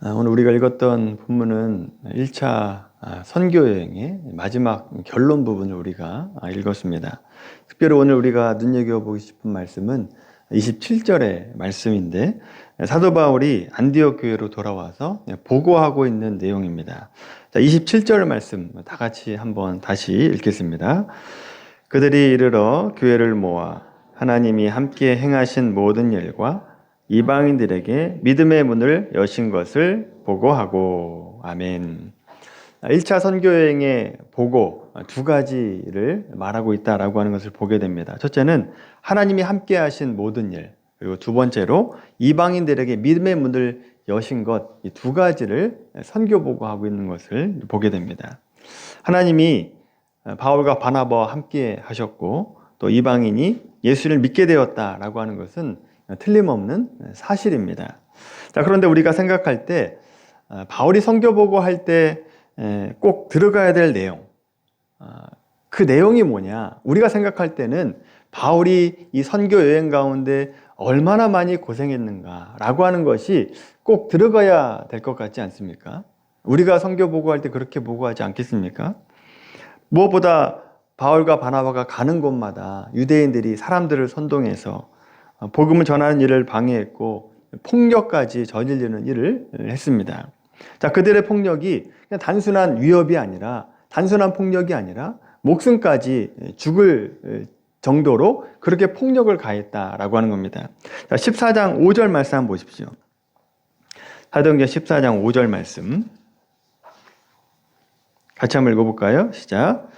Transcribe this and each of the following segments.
오늘 우리가 읽었던 본문은 1차 선교여행의 마지막 결론 부분을 우리가 읽었습니다. 특별히 오늘 우리가 눈여겨보고 싶은 말씀은 27절의 말씀인데, 사도 바울이 안디옥 교회로 돌아와서 보고하고 있는 내용입니다. 자, 27절 말씀 다 같이 한번 다시 읽겠습니다. 그들이 이르러 교회를 모아 하나님이 함께 행하신 모든 일과 이방인들에게 믿음의 문을 여신 것을 보고하고. 아멘. 1차 선교여행의 보고 두 가지를 말하고 있다라고 하는 것을 보게 됩니다. 첫째는 하나님이 함께 하신 모든 일, 그리고 두 번째로 이방인들에게 믿음의 문을 여신 것, 이 두 가지를 선교 보고하고 있는 것을 보게 됩니다. 하나님이 바울과 바나바와 함께 하셨고 또 이방인이 예수를 믿게 되었다라고 하는 것은 틀림없는 사실입니다. 자, 그런데 우리가 생각할 때 바울이 선교 보고할 때 꼭 들어가야 될 내용, 그 내용이 뭐냐? 우리가 생각할 때는 바울이 이 선교 여행 가운데 얼마나 많이 고생했는가라고 하는 것이 꼭 들어가야 될 것 같지 않습니까? 우리가 선교 보고할 때 그렇게 보고하지 않겠습니까? 무엇보다 바울과 바나바가 가는 곳마다 유대인들이 사람들을 선동해서 복음을 전하는 일을 방해했고 폭력까지 저지르는 일을 했습니다. 자, 그들의 폭력이 그냥 단순한 위협이 아니라, 단순한 폭력이 아니라 목숨까지 죽을 정도로 그렇게 폭력을 가했다라고 하는 겁니다. 자, 14장 5절 말씀 한번 보십시오. 사도행전 14장 5절 말씀 같이 한번 읽어볼까요? 시작.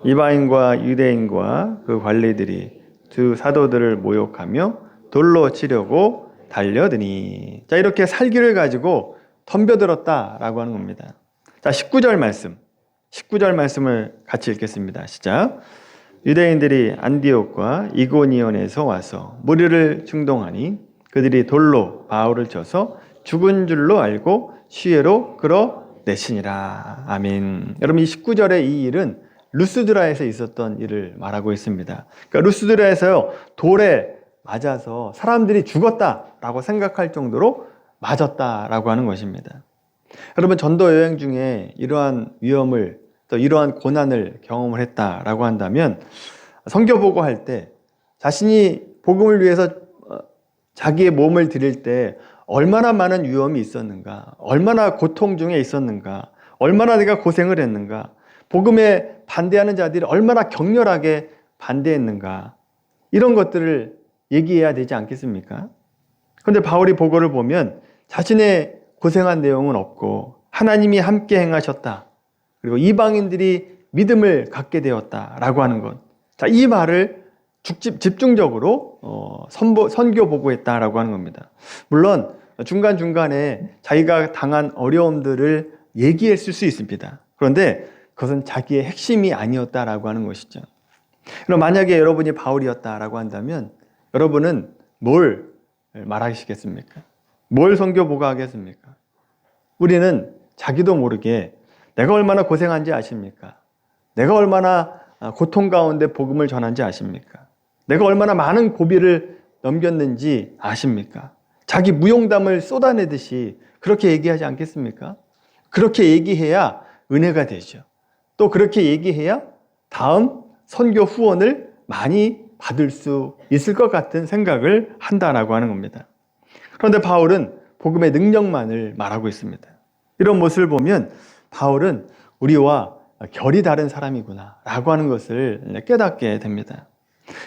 이방인과 유대인과 그 관리들이 두 사도들을 모욕하며 돌로 치려고 달려드니. 자, 이렇게 살기를 가지고 덤벼들었다라고 하는 겁니다. 자, 19절 말씀. 19절 말씀을 같이 읽겠습니다. 시작. 유대인들이 안디옥과 이고니온에서 와서 무리를 충동하니 그들이 돌로 바울을 쳐서 죽은 줄로 알고 시외로 끌어내시니라. 아멘. 여러분, 이 19절의 이 일은 루스드라에서 있었던 일을 말하고 있습니다. 그러니까 루스드라에서요, 돌에 맞아서 사람들이 죽었다라고 생각할 정도로 맞았다라고 하는 것입니다. 여러분, 전도 여행 중에 이러한 위험을, 또 이러한 고난을 경험을 했다라고 한다면 선교 보고할 때 자신이 복음을 위해서 자기의 몸을 드릴 때 얼마나 많은 위험이 있었는가, 얼마나 고통 중에 있었는가, 얼마나 내가 고생을 했는가, 복음에 반대하는 자들이 얼마나 격렬하게 반대했는가, 이런 것들을 얘기해야 되지 않겠습니까? 그런데 바울이 보고를 보면 자신의 고생한 내용은 없고 하나님이 함께 행하셨다, 그리고 이방인들이 믿음을 갖게 되었다라고 하는 것. 자, 이 말을 집중적으로 선교 보고했다라고 하는 겁니다. 물론 중간중간에 자기가 당한 어려움들을 얘기했을 수 있습니다. 그런데 그것은 자기의 핵심이 아니었다라고 하는 것이죠. 그럼 만약에 여러분이 바울이었다라고 한다면 여러분은 뭘 말하시겠습니까? 뭘 선교 보고하겠습니까? 우리는 자기도 모르게 내가 얼마나 고생한지 아십니까? 내가 얼마나 고통 가운데 복음을 전한지 아십니까? 내가 얼마나 많은 고비를 넘겼는지 아십니까? 자기 무용담을 쏟아내듯이 그렇게 얘기하지 않겠습니까? 그렇게 얘기해야 은혜가 되죠. 또 그렇게 얘기해야 다음 선교 후원을 많이 받을 수 있을 것 같은 생각을 한다라고 하는 겁니다. 그런데 바울은 복음의 능력만을 말하고 있습니다. 이런 모습을 보면 바울은 우리와 결이 다른 사람이구나 라고 하는 것을 깨닫게 됩니다.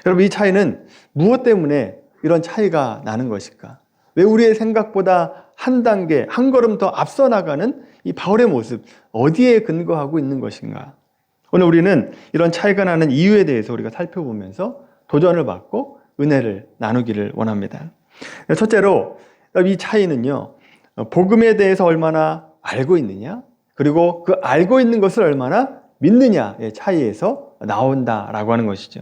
여러분, 이 차이는 무엇 때문에 이런 차이가 나는 것일까? 왜 우리의 생각보다 한 단계, 한 걸음 더 앞서 나가는 이 바울의 모습, 어디에 근거하고 있는 것인가? 오늘 우리는 이런 차이가 나는 이유에 대해서 우리가 살펴보면서 도전을 받고 은혜를 나누기를 원합니다. 첫째로 이 차이는요, 복음에 대해서 얼마나 알고 있느냐, 그리고 그 알고 있는 것을 얼마나 믿느냐의 차이에서 나온다라고 하는 것이죠.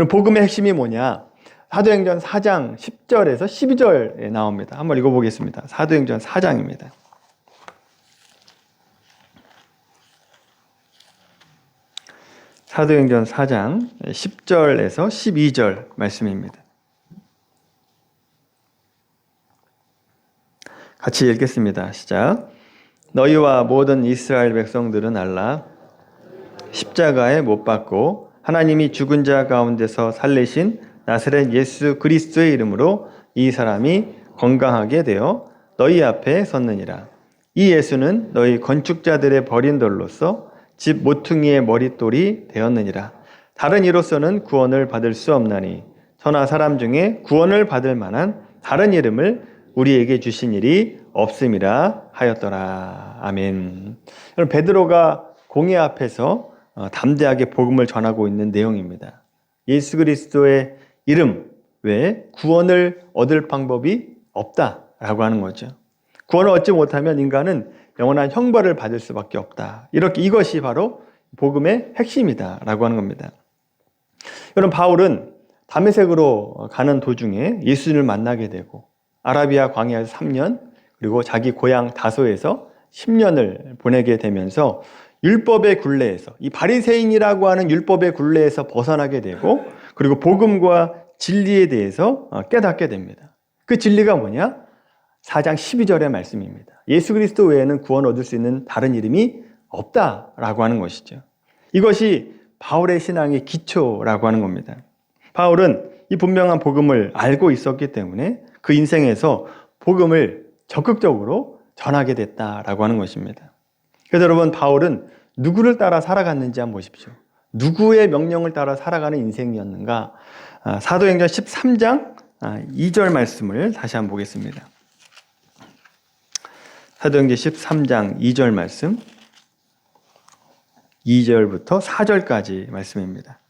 복음의 핵심이 뭐냐? 사도행전 4장 10절에서 12절에 나옵니다. 한번 읽어보겠습니다. 사도행전 4장입니다. 사도행전 4장 10절에서 12절 말씀입니다. 같이 읽겠습니다. 시작. 너희와 모든 이스라엘 백성들은 알라. 십자가에 못 박고 하나님이 죽은 자 가운데서 살리신 나사렛 예수 그리스도의 이름으로 이 사람이 건강하게 되어 너희 앞에 섰느니라. 이 예수는 너희 건축자들의 버린 돌로서 집 모퉁이의 머릿돌이 되었느니라. 다른 이로서는 구원을 받을 수 없나니 천하 사람 중에 구원을 받을 만한 다른 이름을 우리에게 주신 일이 없음이라 하였더라. 아멘. 여러분, 베드로가 공회 앞에서 담대하게 복음을 전하고 있는 내용입니다. 예수 그리스도의 이름 외에 구원을 얻을 방법이 없다라고 하는 거죠. 구원을 얻지 못하면 인간은 영원한 형벌을 받을 수밖에 없다. 이것이 바로 복음의 핵심이다라고 하는 겁니다. 여러분, 바울은 다메섹으로 가는 도중에 예수님을 만나게 되고 아라비아 광야에서 3년 그리고 자기 고향 다소에서 10년을 보내게 되면서 율법의 굴레에서, 이 바리새인이라고 하는 율법의 굴레에서 벗어나게 되고 그리고 복음과 진리에 대해서 깨닫게 됩니다. 그 진리가 뭐냐? 4장 12절의 말씀입니다. 예수 그리스도 외에는 구원 얻을 수 있는 다른 이름이 없다라고 하는 것이죠. 이것이 바울의 신앙의 기초라고 하는 겁니다. 바울은 이 분명한 복음을 알고 있었기 때문에 그 인생에서 복음을 적극적으로 전하게 됐다라고 하는 것입니다. 그래서 여러분, 바울은 누구를 따라 살아갔는지 한번 보십시오. 누구의 명령을 따라 살아가는 인생이었는가? 사도행전 13장 2절 말씀을 다시 한번 보겠습니다. 사도행전 13장 2절 말씀, 2절부터 4절까지 말씀입니다.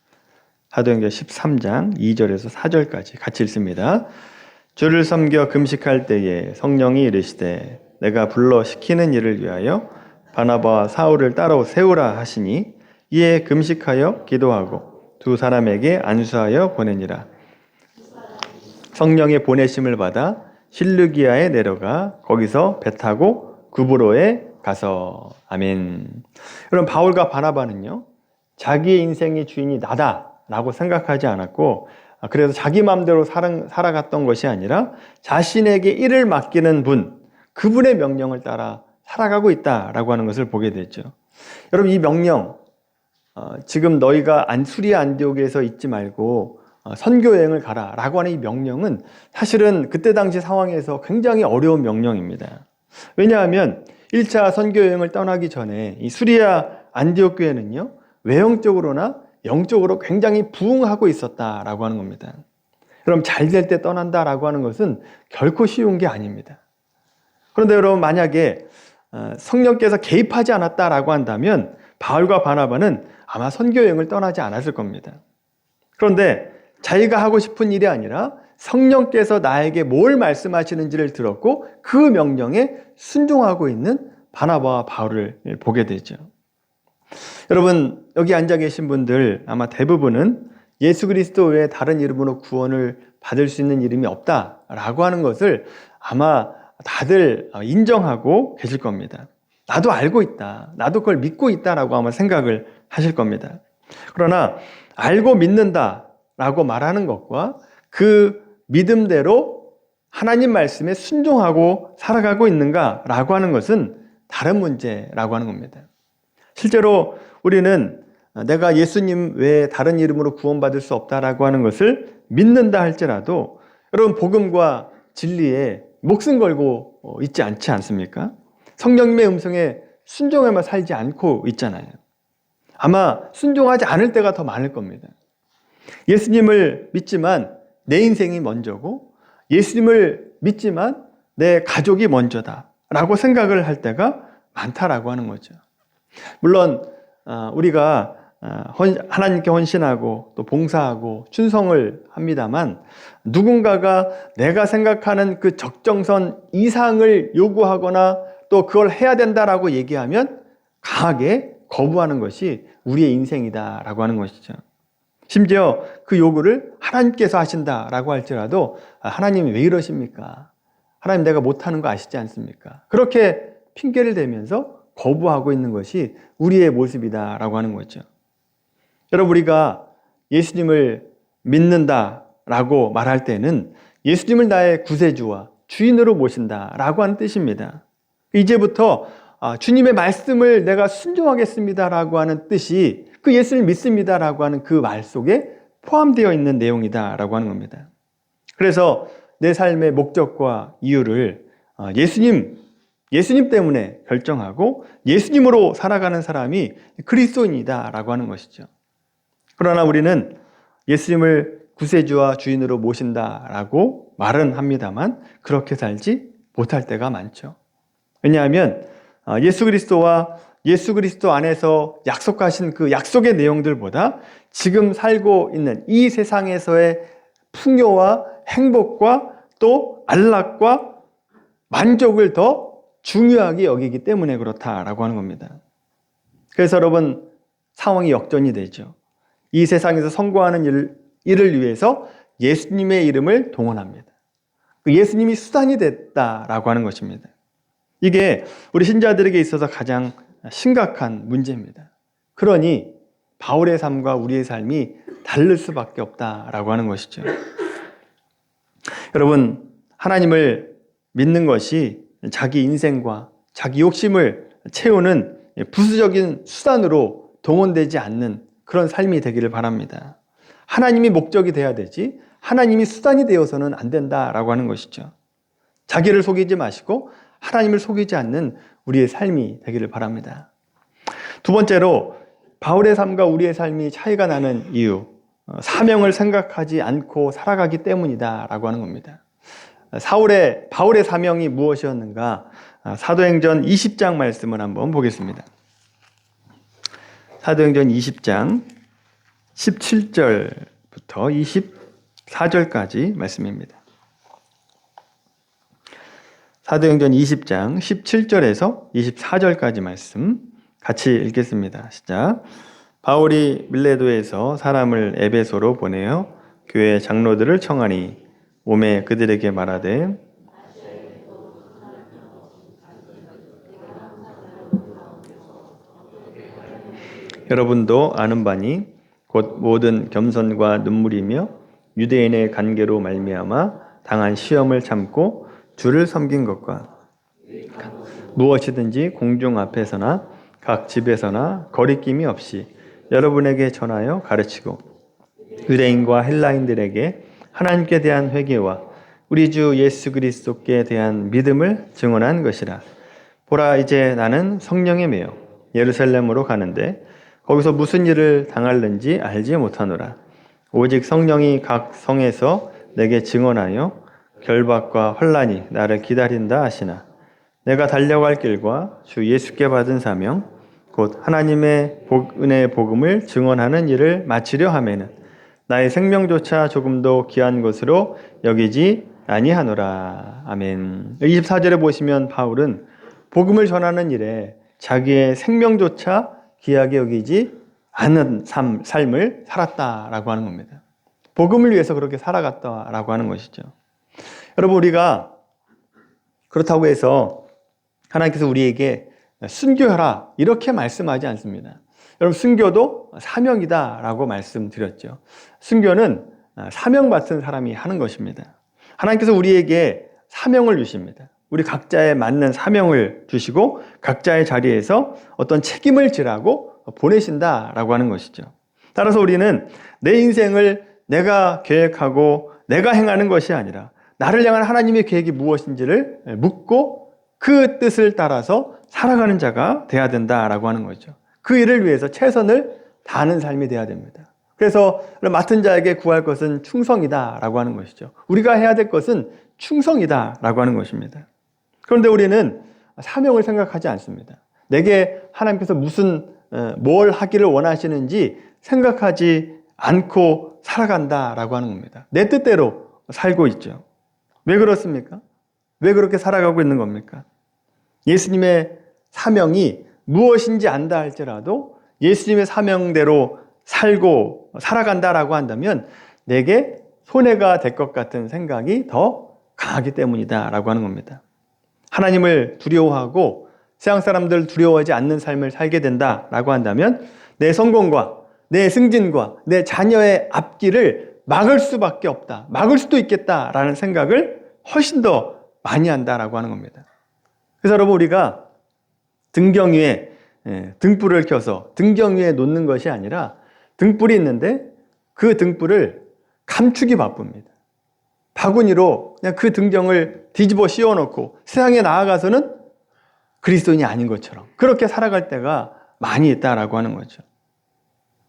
사도행전 13장 2절에서 4절까지 같이 읽습니다. 주를 섬겨 금식할 때에 성령이 이르시되 내가 불러 시키는 일을 위하여 바나바와 사울을 따로 세우라 하시니 이에 금식하여 기도하고 두 사람에게 안수하여 보내니라. 성령의 보내심을 받아 실루기아에 내려가 거기서 배 타고 구브로에 가서. 아멘. 여러분, 바울과 바나바는요, 자기의 인생의 주인이 나다라고 생각하지 않았고, 그래서 자기 마음대로 살아갔던 것이 아니라 자신에게 일을 맡기는 분, 그분의 명령을 따라 살아가고 있다라고 하는 것을 보게 됐죠. 여러분, 이 명령, 지금 너희가 수리아 안디옥에서 있지 말고 선교 여행을 가라라고 하는 이 명령은 사실은 그때 당시 상황에서 굉장히 어려운 명령입니다. 왜냐하면 1차 선교 여행을 떠나기 전에 이 수리아 안디옥 교회는요, 외형적으로나 영적으로 굉장히 부흥하고 있었다라고 하는 겁니다. 여러분, 잘 될 때 떠난다라고 하는 것은 결코 쉬운 게 아닙니다. 그런데 여러분, 만약에 성령께서 개입하지 않았다라고 한다면 바울과 바나바는 아마 선교 여행을 떠나지 않았을 겁니다. 그런데 자기가 하고 싶은 일이 아니라 성령께서 나에게 뭘 말씀하시는지를 들었고 그 명령에 순종하고 있는 바나바와 바울을 보게 되죠. 여러분, 여기 앉아 계신 분들 아마 대부분은 예수 그리스도 외에 다른 이름으로 구원을 받을 수 있는 이름이 없다라고 하는 것을 아마 다들 인정하고 계실 겁니다. 나도 알고 있다, 나도 그걸 믿고 있다라고 아마 생각을 하실 겁니다. 그러나 알고 믿는다라고 말하는 것과 그 믿음대로 하나님 말씀에 순종하고 살아가고 있는가라고 하는 것은 다른 문제라고 하는 겁니다. 실제로 우리는 내가 예수님 외에 다른 이름으로 구원받을 수 없다라고 하는 것을 믿는다 할지라도 여러분, 복음과 진리에 목숨 걸고 있지 않지 않습니까? 성령님의 음성에 순종하며 살지 않고 있잖아요. 아마 순종하지 않을 때가 더 많을 겁니다. 예수님을 믿지만 내 인생이 먼저고 예수님을 믿지만 내 가족이 먼저다 라고 생각을 할 때가 많다라고 하는 거죠. 물론 우리가 하나님께 헌신하고 또 봉사하고 충성을 합니다만 누군가가 내가 생각하는 그 적정선 이상을 요구하거나 또 그걸 해야 된다라고 얘기하면 강하게 거부하는 것이 우리의 인생이다라고 하는 것이죠. 심지어 그 요구를 하나님께서 하신다라고 할지라도 하나님이 왜 이러십니까? 하나님, 내가 못하는 거 아시지 않습니까? 그렇게 핑계를 대면서 거부하고 있는 것이 우리의 모습이다라고 하는 거죠. 여러분, 우리가 예수님을 믿는다라고 말할 때는 예수님을 나의 구세주와 주인으로 모신다라고 하는 뜻입니다. 이제부터 주님의 말씀을 내가 순종하겠습니다라고 하는 뜻이 그 예수를 믿습니다라고 하는 그 말 속에 포함되어 있는 내용이다라고 하는 겁니다. 그래서 내 삶의 목적과 이유를 예수님 때문에 결정하고 예수님으로 살아가는 사람이 그리스도인이다라고 하는 것이죠. 그러나 우리는 예수님을 구세주와 주인으로 모신다라고 말은 합니다만 그렇게 살지 못할 때가 많죠. 왜냐하면 예수 그리스도와 예수 그리스도 안에서 약속하신 그 약속의 내용들보다 지금 살고 있는 이 세상에서의 풍요와 행복과 또 안락과 만족을 더 중요하게 여기기 때문에 그렇다라고 하는 겁니다. 그래서 여러분 상황이 역전이 되죠. 이 세상에서 성공하는 일을 위해서 예수님의 이름을 동원합니다. 그 예수님이 수단이 됐다라고 하는 것입니다. 이게 우리 신자들에게 있어서 가장 심각한 문제입니다. 그러니 바울의 삶과 우리의 삶이 다를 수밖에 없다라고 하는 것이죠. 여러분, 하나님을 믿는 것이 자기 인생과 자기 욕심을 채우는 부수적인 수단으로 동원되지 않는 그런 삶이 되기를 바랍니다. 하나님이 목적이 돼야 되지 하나님이 수단이 되어서는 안 된다라고 하는 것이죠. 자기를 속이지 마시고 하나님을 속이지 않는 우리의 삶이 되기를 바랍니다. 두 번째로 바울의 삶과 우리의 삶이 차이가 나는 이유, 사명을 생각하지 않고 살아가기 때문이다라고 하는 겁니다. 바울의 사명이 무엇이었는가? 사도행전 20장 말씀을 한번 보겠습니다. 사도행전 20장 17절부터 24절까지 말씀입니다. 사도행전 20장 17절에서 24절까지 말씀 같이 읽겠습니다. 시작. 바울이 밀레도에서 사람을 에베소로 보내어 교회 장로들을 청하니 오매 그들에게 말하되 여러분도 아는 바니 곧 모든 겸손과 눈물이며 유대인의 관계로 말미암아 당한 시험을 참고 주를 섬긴 것과 무엇이든지 공중 앞에서나 각 집에서나 거리낌이 없이 여러분에게 전하여 가르치고 유대인과 헬라인들에게 하나님께 대한 회개와 우리 주 예수 그리스도께 대한 믿음을 증언한 것이라. 보라, 이제 나는 성령에 매여 예루살렘으로 가는데 거기서 무슨 일을 당할는지 알지 못하노라. 오직 성령이 각 성에서 내게 증언하여 결박과 환난이 나를 기다린다 하시나 내가 달려갈 길과 주 예수께 받은 사명 곧 하나님의 은혜의 복음을 증언하는 일을 마치려 하매는 나의 생명조차 조금도 귀한 것으로 여기지 아니하노라. 아멘. 24절에 보시면 바울은 복음을 전하는 일에 자기의 생명조차 귀하게 여기지 않는 삶을 살았다라고 하는 겁니다. 복음을 위해서 그렇게 살아갔다라고 하는 것이죠. 여러분, 우리가 그렇다고 해서 하나님께서 우리에게 순교하라 이렇게 말씀하지 않습니다. 여러분, 순교도 사명이다라고 말씀드렸죠. 순교는 사명받은 사람이 하는 것입니다. 하나님께서 우리에게 사명을 주십니다. 우리 각자에 맞는 사명을 주시고 각자의 자리에서 어떤 책임을 지라고 보내신다라고 하는 것이죠. 따라서 우리는 내 인생을 내가 계획하고 내가 행하는 것이 아니라 나를 향한 하나님의 계획이 무엇인지를 묻고 그 뜻을 따라서 살아가는 자가 돼야 된다라고 하는 거죠. 그 일을 위해서 최선을 다하는 삶이 돼야 됩니다. 그래서 맡은 자에게 구할 것은 충성이다라고 하는 것이죠. 우리가 해야 될 것은 충성이다라고 하는 것입니다. 그런데 우리는 사명을 생각하지 않습니다. 내게 하나님께서 뭘 하기를 원하시는지 생각하지 않고 살아간다라고 하는 겁니다. 내 뜻대로 살고 있죠. 왜 그렇습니까? 왜 그렇게 살아가고 있는 겁니까? 예수님의 사명이 무엇인지 안다 할지라도 예수님의 사명대로 살고 살아간다라고 한다면 내게 손해가 될 것 같은 생각이 더 강하기 때문이다라고 하는 겁니다. 하나님을 두려워하고 세상 사람들 두려워하지 않는 삶을 살게 된다라고 한다면 내 성공과 내 승진과 내 자녀의 앞길을 막을 수밖에 없다. 막을 수도 있겠다라는 생각을 훨씬 더 많이 한다라고 하는 겁니다. 그래서 여러분, 우리가 등경 위에 등불을 켜서 등경 위에 놓는 것이 아니라 등불이 있는데 그 등불을 감추기 바쁩니다. 바구니로 그냥 그 등경을 뒤집어 씌워놓고 세상에 나아가서는 그리스도인이 아닌 것처럼 그렇게 살아갈 때가 많이 있다라고 하는 거죠.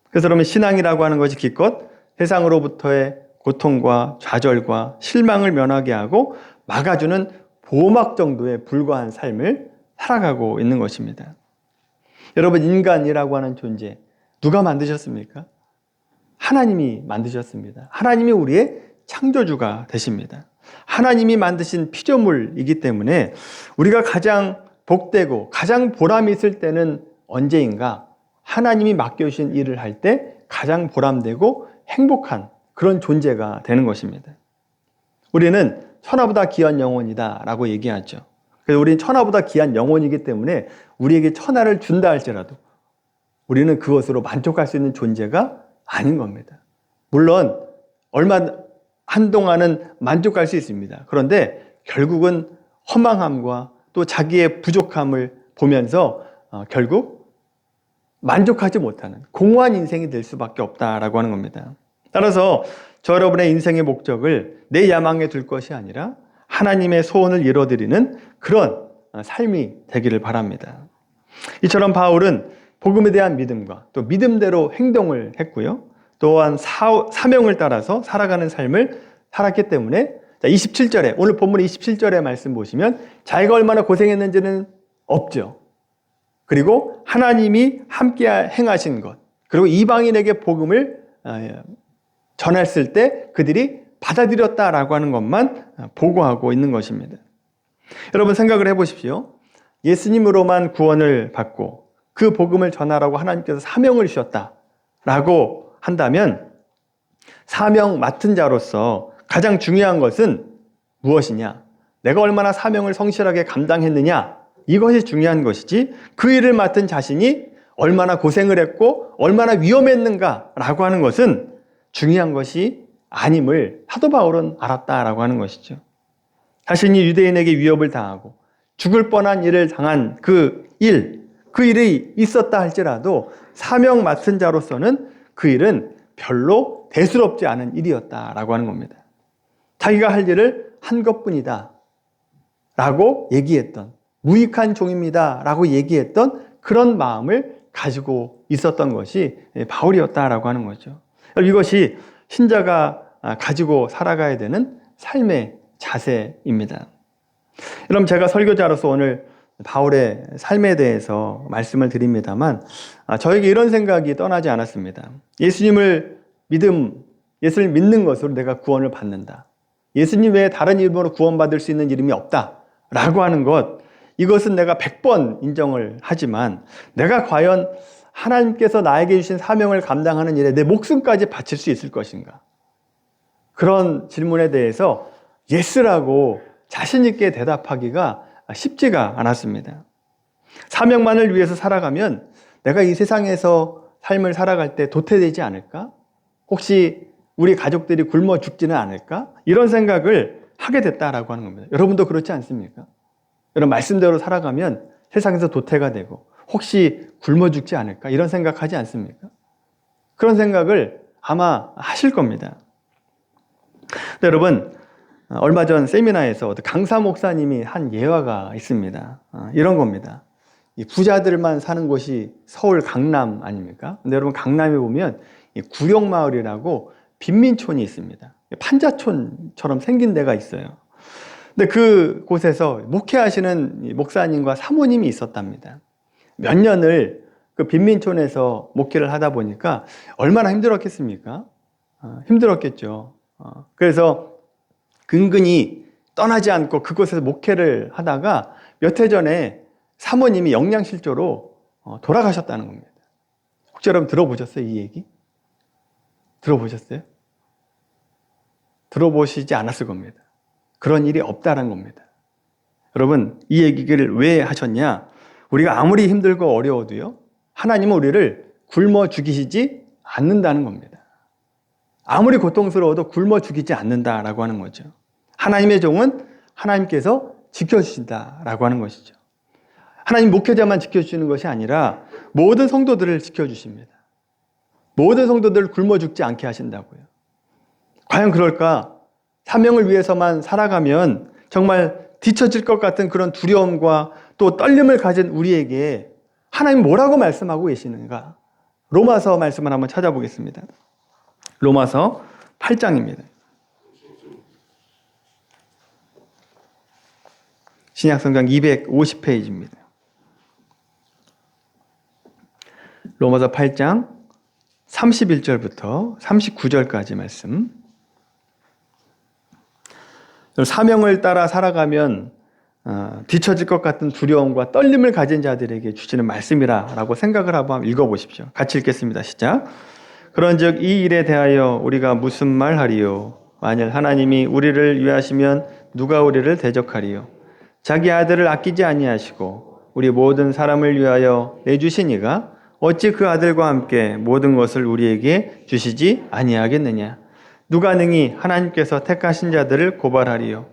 그래서 여러분, 신앙이라고 하는 것이 기껏 세상으로부터의 고통과 좌절과 실망을 면하게 하고 막아주는 보호막 정도에 불과한 삶을 살아가고 있는 것입니다. 여러분, 인간이라고 하는 존재 누가 만드셨습니까? 하나님이 만드셨습니다. 하나님이 우리의 창조주가 되십니다. 하나님이 만드신 피조물이기 때문에 우리가 가장 복되고 가장 보람이 있을 때는 언제인가? 하나님이 맡겨주신 일을 할 때 가장 보람되고 행복한 그런 존재가 되는 것입니다. 우리는 천하보다 귀한 영혼이다 라고 얘기하죠. 그래서 우리는 천하보다 귀한 영혼이기 때문에 우리에게 천하를 준다 할지라도 우리는 그것으로 만족할 수 있는 존재가 아닌 겁니다. 물론 한동안은 만족할 수 있습니다. 그런데 결국은 허망함과 또 자기의 부족함을 보면서 결국 만족하지 못하는 공허한 인생이 될 수밖에 없다라고 하는 겁니다. 따라서 저 여러분의 인생의 목적을 내 야망에 둘 것이 아니라 하나님의 소원을 이뤄드리는 그런 삶이 되기를 바랍니다. 이처럼 바울은 복음에 대한 믿음과 또 믿음대로 행동을 했고요. 또한 사명을 따라서 살아가는 삶을 살았기 때문에 27절에 오늘 본문 27절의 말씀 보시면 자기가 얼마나 고생했는지는 없죠. 그리고 하나님이 함께 행하신 것, 그리고 이방인에게 복음을 전했을 때 그들이 받아들였다라고 하는 것만 보고하고 있는 것입니다. 여러분, 생각을 해보십시오. 예수님으로만 구원을 받고 그 복음을 전하라고 하나님께서 사명을 주셨다라고 한다면 사명 맡은 자로서 가장 중요한 것은 무엇이냐? 내가 얼마나 사명을 성실하게 감당했느냐? 이것이 중요한 것이지 그 일을 맡은 자신이 얼마나 고생을 했고 얼마나 위험했는가라고 하는 것은 중요한 것이 아님을 사도 바울은 알았다라고 하는 것이죠. 자신이 유대인에게 위협을 당하고 죽을 뻔한 일을 당한 그 일이 있었다 할지라도 사명 맡은 자로서는 그 일은 별로 대수롭지 않은 일이었다라고 하는 겁니다. 자기가 할 일을 한 것뿐이다 라고 얘기했던, 무익한 종입니다 라고 얘기했던 그런 마음을 가지고 있었던 것이 바울이었다라고 하는 거죠. 이것이 신자가 가지고 살아가야 되는 삶의 자세입니다. 여러분, 제가 설교자로서 오늘 바울의 삶에 대해서 말씀을 드립니다만 저에게 이런 생각이 떠나지 않았습니다. 예수님을 믿는 것으로 내가 구원을 받는다. 예수님 외에 다른 이름으로 구원받을 수 있는 이름이 없다라고 하는 것, 이것은 내가 100번 인정을 하지만 내가 과연 하나님께서 나에게 주신 사명을 감당하는 일에 내 목숨까지 바칠 수 있을 것인가? 그런 질문에 대해서 예스라고 자신 있게 대답하기가 쉽지가 않았습니다. 사명만을 위해서 살아가면 내가 이 세상에서 삶을 살아갈 때 도태되지 않을까? 혹시 우리 가족들이 굶어 죽지는 않을까? 이런 생각을 하게 됐다라고 하는 겁니다. 여러분도 그렇지 않습니까? 여러분, 말씀대로 살아가면 세상에서 도태가 되고 혹시 굶어 죽지 않을까? 이런 생각하지 않습니까? 그런 생각을 아마 하실 겁니다. 근데 여러분, 얼마 전 세미나에서 강사 목사님이 한 예화가 있습니다. 이런 겁니다. 이 부자들만 사는 곳이 서울 강남 아닙니까? 근데 여러분, 강남에 보면 이 구룡마을이라고 빈민촌이 있습니다. 판자촌처럼 생긴 데가 있어요. 근데 그 곳에서 목회하시는 목사님과 사모님이 있었답니다. 몇 년을 그 빈민촌에서 목회를 하다 보니까 얼마나 힘들었겠습니까? 힘들었겠죠. 그래서 근근히 떠나지 않고 그곳에서 목회를 하다가 몇 해 전에 사모님이 영양실조로 돌아가셨다는 겁니다. 혹시 여러분 들어보셨어요? 이 얘기? 들어보셨어요? 들어보시지 않았을 겁니다. 그런 일이 없다는 겁니다. 여러분, 이 얘기를 왜 하셨냐? 우리가 아무리 힘들고 어려워도요, 하나님은 우리를 굶어 죽이시지 않는다는 겁니다. 아무리 고통스러워도 굶어 죽이지 않는다라고 하는 거죠. 하나님의 종은 하나님께서 지켜주신다라고 하는 것이죠. 하나님 목회자만 지켜주시는 것이 아니라 모든 성도들을 지켜주십니다. 모든 성도들을 굶어 죽지 않게 하신다고요. 과연 그럴까? 사명을 위해서만 살아가면 정말 뒤처질 것 같은 그런 두려움과 또 떨림을 가진 우리에게 하나님 뭐라고 말씀하고 계시는가? 로마서 말씀을 한번 찾아보겠습니다. 로마서 8장입니다. 신약성경 250페이지입니다. 로마서 8장 31절부터 39절까지 말씀. 사명을 따라 살아가면 뒤처질 것 같은 두려움과 떨림을 가진 자들에게 주시는 말씀이라고 생각을 한번 읽어보십시오. 같이 읽겠습니다. 시작. 그런즉 이 일에 대하여 우리가 무슨 말하리요? 만일 하나님이 우리를 위하시면 누가 우리를 대적하리요? 자기 아들을 아끼지 아니하시고 우리 모든 사람을 위하여 내주신 이가 어찌 그 아들과 함께 모든 것을 우리에게 주시지 아니하겠느냐? 누가 능히 하나님께서 택하신 자들을 고발하리요?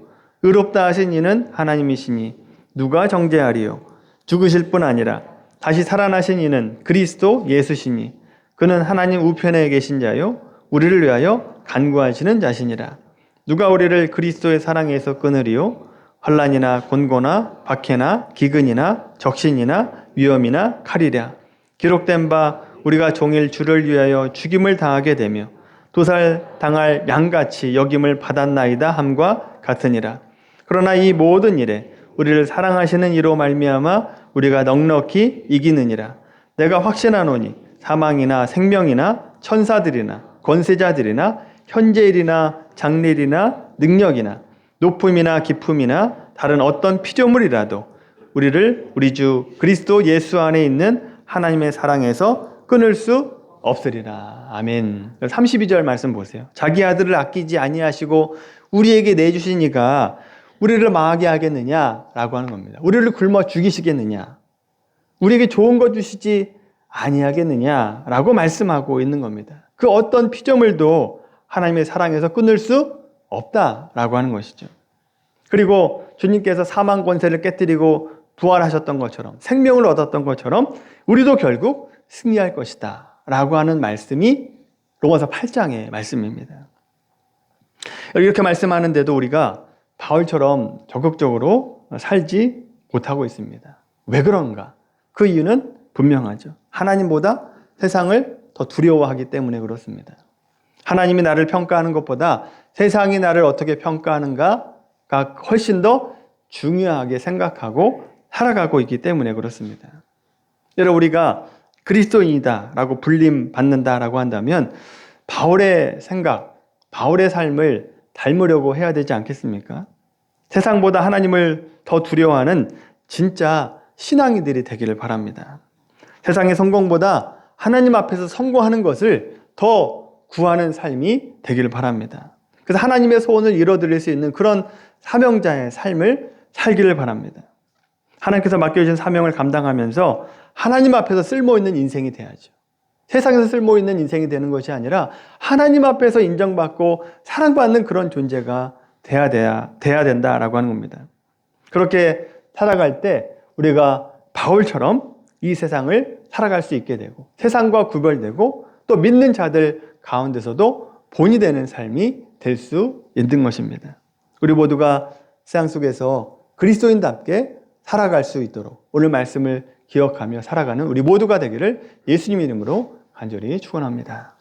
의롭다 하신 이는 하나님이시니 누가 정죄하리요? 죽으실 뿐 아니라 다시 살아나신 이는 그리스도 예수시니 그는 하나님 우편에 계신 자요 우리를 위하여 간구하시는 자시니라. 누가 우리를 그리스도의 사랑에서 끊으리요? 환난이나 곤고나 박해나 기근이나 적신이나 위험이나 칼이랴. 기록된 바 우리가 종일 주를 위하여 죽임을 당하게 되며 도살 당할 양같이 여김을 받았나이다 함과 같으니라. 그러나 이 모든 일에 우리를 사랑하시는 이로 말미암아 우리가 넉넉히 이기느니라. 내가 확신하노니 사망이나 생명이나 천사들이나 권세자들이나 현재일이나 장래일이나 능력이나 높음이나 깊음이나 다른 어떤 피조물이라도 우리를 우리 주 그리스도 예수 안에 있는 하나님의 사랑에서 끊을 수 없으리라. 아멘. 32절 말씀 보세요. 자기 아들을 아끼지 아니하시고 우리에게 내주신 이가 우리를 망하게 하겠느냐라고 하는 겁니다. 우리를 굶어 죽이시겠느냐? 우리에게 좋은 것 주시지 아니하겠느냐라고 말씀하고 있는 겁니다. 그 어떤 피조물도 하나님의 사랑에서 끊을 수 없다라고 하는 것이죠. 그리고 주님께서 사망 권세를 깨뜨리고 부활하셨던 것처럼 생명을 얻었던 것처럼 우리도 결국 승리할 것이다 라고 하는 말씀이 로마서 8장의 말씀입니다. 이렇게 말씀하는데도 우리가 바울처럼 적극적으로 살지 못하고 있습니다. 왜 그런가? 그 이유는 분명하죠. 하나님보다 세상을 더 두려워하기 때문에 그렇습니다. 하나님이 나를 평가하는 것보다 세상이 나를 어떻게 평가하는가가 훨씬 더 중요하게 생각하고 살아가고 있기 때문에 그렇습니다. 여러분, 우리가 그리스도인이다 라고 불림 받는다라고 한다면 바울의 생각, 바울의 삶을 닮으려고 해야 되지 않겠습니까? 세상보다 하나님을 더 두려워하는 진짜 신앙인들이 되기를 바랍니다. 세상의 성공보다 하나님 앞에서 성공하는 것을 더 구하는 삶이 되기를 바랍니다. 그래서 하나님의 소원을 이뤄드릴 수 있는 그런 사명자의 삶을 살기를 바랍니다. 하나님께서 맡겨주신 사명을 감당하면서 하나님 앞에서 쓸모있는 인생이 돼야죠. 세상에서 쓸모있는 인생이 되는 것이 아니라 하나님 앞에서 인정받고 사랑받는 그런 존재가 돼야 된다라고 하는 겁니다. 그렇게 살아갈 때 우리가 바울처럼 이 세상을 살아갈 수 있게 되고 세상과 구별되고 또 믿는 자들 가운데서도 본이 되는 삶이 될 수 있는 것입니다. 우리 모두가 세상 속에서 그리스도인답게 살아갈 수 있도록 오늘 말씀을 기억하며 살아가는 우리 모두가 되기를 예수님 이름으로 간절히 축원합니다.